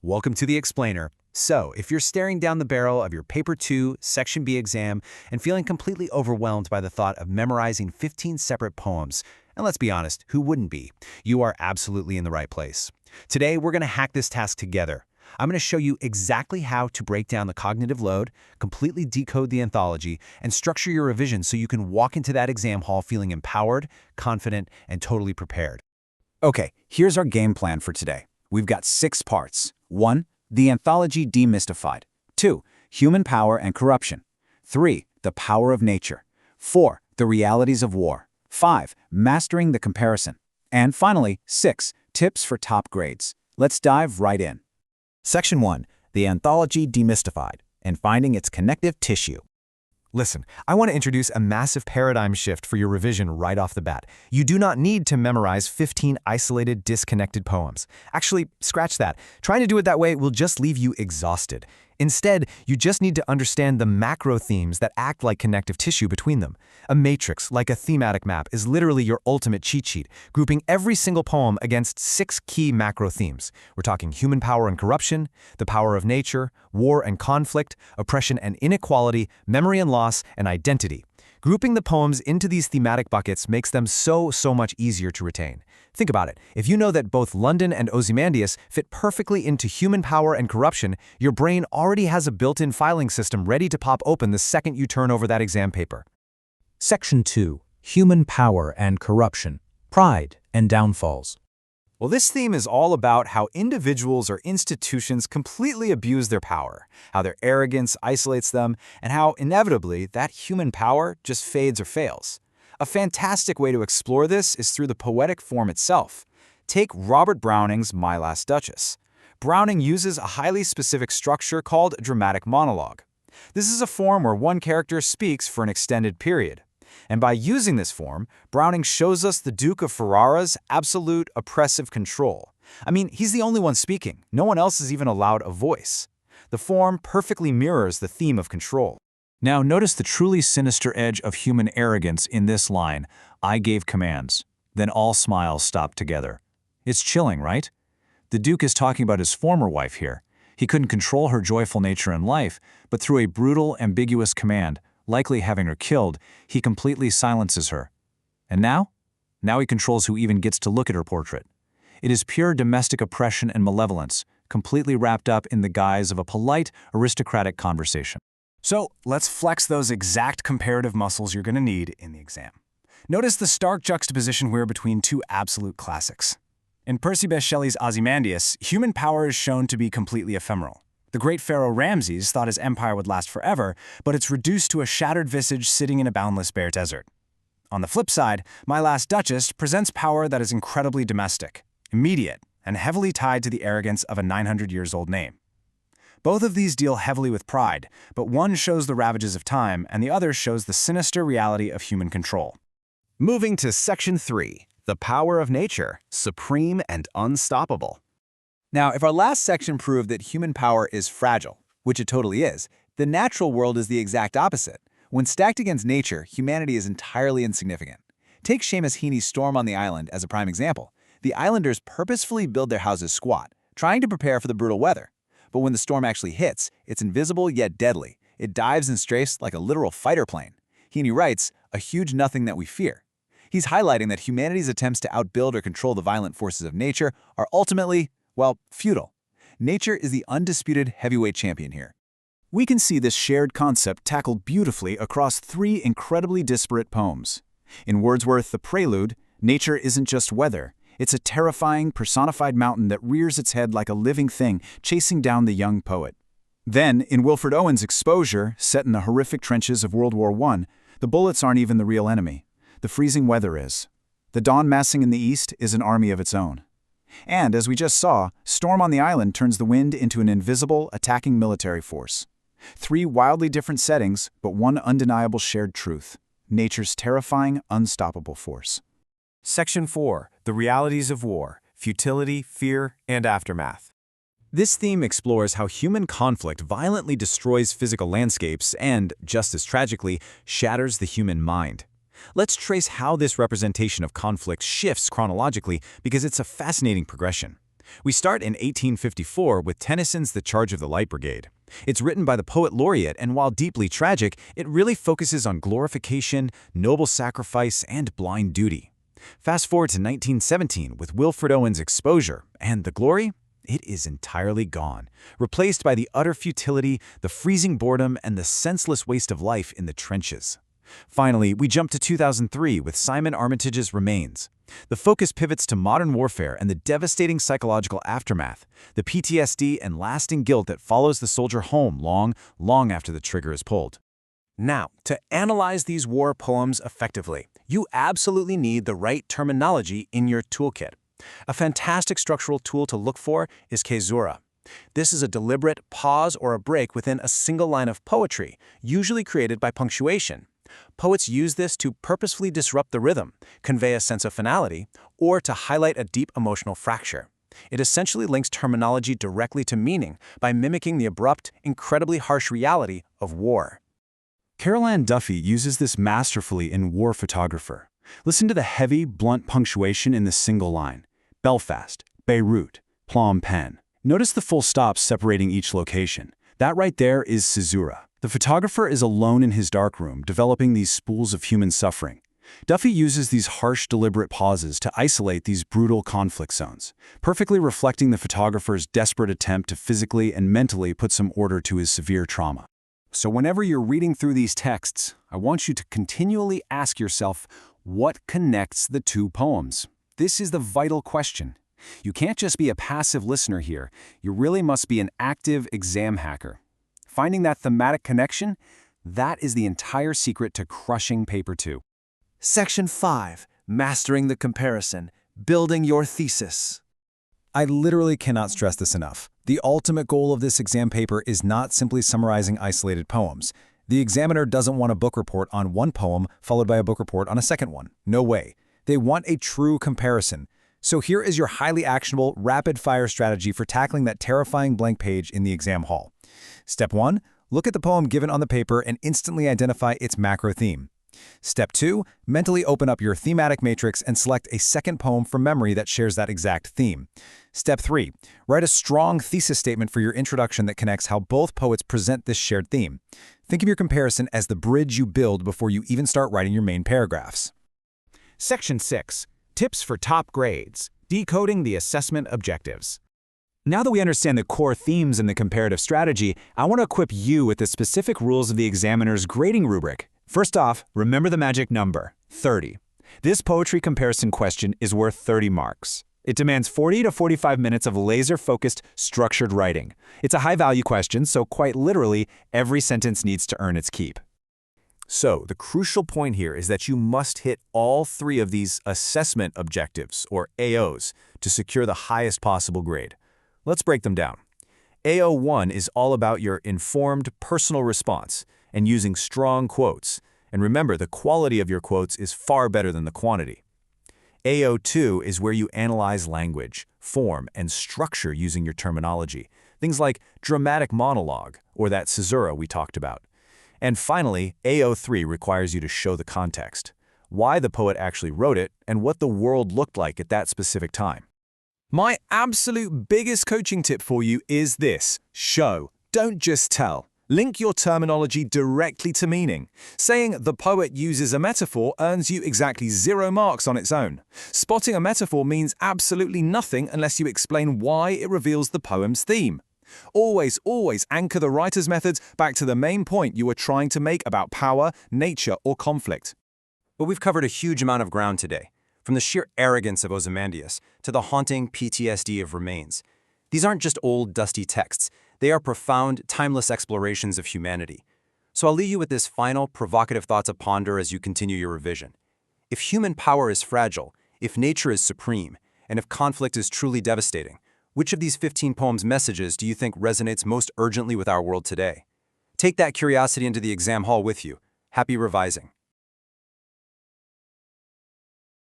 Welcome to the Explainer. So, if you're staring down the barrel of your Paper 2, Section B exam and feeling completely overwhelmed by the thought of memorizing 15 separate poems, and let's be honest, who wouldn't be? You are absolutely in the right place. Today, we're going to hack this task together. I'm going to show you exactly how to break down the cognitive load, completely decode the anthology, and structure your revision so you can walk into that exam hall feeling empowered, confident, and totally prepared. Okay, here's our game plan for today. We've got 6 parts. 1. The anthology demystified. 2. Human power and corruption. 3. The power of nature. 4. The realities of war. 5. Mastering the comparison. And finally, 6. Tips for top grades. Let's dive right in. Section 1. The anthology demystified and finding its connective tissue. Listen, I want to introduce a massive paradigm shift for your revision right off the bat. You do not need to memorize 15 isolated, disconnected poems. Actually, scratch that. Trying to do it that way will just leave you exhausted. Instead, you just need to understand the macro themes that act like connective tissue between them. A matrix, like a thematic map, is literally your ultimate cheat sheet, grouping every single poem against 6 key macro themes. We're talking human power and corruption, the power of nature, war and conflict, oppression and inequality, memory and loss, and identity. Grouping the poems into these thematic buckets makes them so much easier to retain. Think about it. If you know that both London and Ozymandias fit perfectly into human power and corruption, your brain already has a built-in filing system ready to pop open the second you turn over that exam paper. Section 2. Human power and corruption. Pride and downfalls. Well, this theme is all about how individuals or institutions completely abuse their power, how their arrogance isolates them, and how, inevitably, that human power just fades or fails. A fantastic way to explore this is through the poetic form itself. Take Robert Browning's My Last Duchess. Browning uses a highly specific structure called a dramatic monologue. This is a form where one character speaks for an extended period. And by using this form, Browning shows us the Duke of Ferrara's absolute oppressive control. I mean, he's the only one speaking. No one else is even allowed a voice. The form perfectly mirrors the theme of control. Now notice the truly sinister edge of human arrogance in this line, "I gave commands." Then all smiles stopped together. It's chilling, right? The Duke is talking about his former wife here. He couldn't control her joyful nature in life, but through a brutal, ambiguous command, likely having her killed, he completely silences her. And now? Now he controls who even gets to look at her portrait. It is pure domestic oppression and malevolence, completely wrapped up in the guise of a polite, aristocratic conversation. So let's flex those exact comparative muscles you're going to need in the exam. Notice the stark juxtaposition here between 2 absolute classics. In Percy Bysshe Shelley's Ozymandias, human power is shown to be completely ephemeral. The great pharaoh Ramses thought his empire would last forever, but it's reduced to a shattered visage sitting in a boundless bare desert. On the flip side, My Last Duchess presents power that is incredibly domestic, immediate, and heavily tied to the arrogance of a 900-years-old name. Both of these deal heavily with pride, but one shows the ravages of time and the other shows the sinister reality of human control. Moving to Section 3. The power of nature, supreme and unstoppable. Now, if our last section proved that human power is fragile, which it totally is, the natural world is the exact opposite. When stacked against nature, humanity is entirely insignificant. Take Seamus Heaney's Storm on the Island as a prime example. The islanders purposefully build their houses squat, trying to prepare for the brutal weather. But when the storm actually hits, it's invisible yet deadly. It dives and strafes like a literal fighter plane. Heaney writes, "A huge nothing that we fear." He's highlighting that humanity's attempts to outbuild or control the violent forces of nature are ultimately, well, futile. Nature is the undisputed heavyweight champion here. We can see this shared concept tackled beautifully across 3 incredibly disparate poems. In Wordsworth's The Prelude, nature isn't just weather. It's a terrifying, personified mountain that rears its head like a living thing, chasing down the young poet. Then, in Wilfred Owen's Exposure, set in the horrific trenches of World War I, the bullets aren't even the real enemy. The freezing weather is. The dawn massing in the east is an army of its own. And, as we just saw, Storm on the Island turns the wind into an invisible, attacking military force. 3 wildly different settings, but one undeniable shared truth: nature's terrifying, unstoppable force. Section 4. The realities of war, futility, fear, and aftermath. This theme explores how human conflict violently destroys physical landscapes and, just as tragically, shatters the human mind. Let's trace how this representation of conflict shifts chronologically because it's a fascinating progression. We start in 1854 with Tennyson's The Charge of the Light Brigade. It's written by the poet laureate, and while deeply tragic, it really focuses on glorification, noble sacrifice, and blind duty. Fast forward to 1917 with Wilfred Owen's Exposure, and the glory? It is entirely gone, replaced by the utter futility, the freezing boredom, and the senseless waste of life in the trenches. Finally, we jump to 2003 with Simon Armitage's Remains. The focus pivots to modern warfare and the devastating psychological aftermath, the PTSD and lasting guilt that follows the soldier home long after the trigger is pulled. Now, to analyze these war poems effectively, you absolutely need the right terminology in your toolkit. A fantastic structural tool to look for is caesura. This is a deliberate pause or a break within a single line of poetry, usually created by punctuation. Poets use this to purposefully disrupt the rhythm, convey a sense of finality, or to highlight a deep emotional fracture. It essentially links terminology directly to meaning by mimicking the abrupt, incredibly harsh reality of war. Carol Ann Duffy uses this masterfully in War Photographer. Listen to the heavy, blunt punctuation in the single line. Belfast, Beirut, Phnom Penh. Notice the full stops separating each location. That right there is caesura. The photographer is alone in his darkroom, developing these spools of human suffering. Duffy uses these harsh, deliberate pauses to isolate these brutal conflict zones, perfectly reflecting the photographer's desperate attempt to physically and mentally put some order to his severe trauma. So whenever you're reading through these texts, I want you to continually ask yourself, what connects the two poems? This is the vital question. You can't just be a passive listener here. You really must be an active exam hacker. Finding that thematic connection, that is the entire secret to crushing Paper 2. Section 5. Mastering the comparison. Building your thesis. I literally cannot stress this enough. The ultimate goal of this exam paper is not simply summarizing isolated poems. The examiner doesn't want a book report on one poem followed by a book report on a second one. No way. They want a true comparison. So here is your highly actionable, rapid-fire strategy for tackling that terrifying blank page in the exam hall. Step 1. Look at the poem given on the paper and instantly identify its macro theme. Step 2. Mentally open up your thematic matrix and select a second poem from memory that shares that exact theme. Step 3. Write a strong thesis statement for your introduction that connects how both poets present this shared theme. Think of your comparison as the bridge you build before you even start writing your main paragraphs. Section 6. Tips for top grades. Decoding the assessment objectives. Now that we understand the core themes in the comparative strategy, I want to equip you with the specific rules of the examiner's grading rubric. First off, remember the magic number, 30. This poetry comparison question is worth 30 marks. It demands 40 to 45 minutes of laser-focused, structured writing. It's a high-value question, so quite literally, every sentence needs to earn its keep. So, the crucial point here is that you must hit all three of these assessment objectives, or AOs, to secure the highest possible grade. Let's break them down. AO1 is all about your informed, personal response and using strong quotes. And remember, the quality of your quotes is far better than the quantity. AO2 is where you analyze language, form, and structure using your terminology. Things like dramatic monologue, or that caesura we talked about. And finally, AO3 requires you to show the context, why the poet actually wrote it, and what the world looked like at that specific time. My absolute biggest coaching tip for you is this: show, don't just tell. Link your terminology directly to meaning. Saying the poet uses a metaphor earns you exactly 0 marks on its own. Spotting a metaphor means absolutely nothing unless you explain why it reveals the poem's theme. Always anchor the writer's methods back to the main point you were trying to make about power, nature, or conflict. But we've covered a huge amount of ground today, from the sheer arrogance of Ozymandias to the haunting PTSD of Remains. These aren't just old, dusty texts. They are profound, timeless explorations of humanity. So I'll leave you with this final, provocative thought to ponder as you continue your revision. If human power is fragile, if nature is supreme, and if conflict is truly devastating, which of these 15 poems' messages do you think resonates most urgently with our world today? Take that curiosity into the exam hall with you. Happy revising.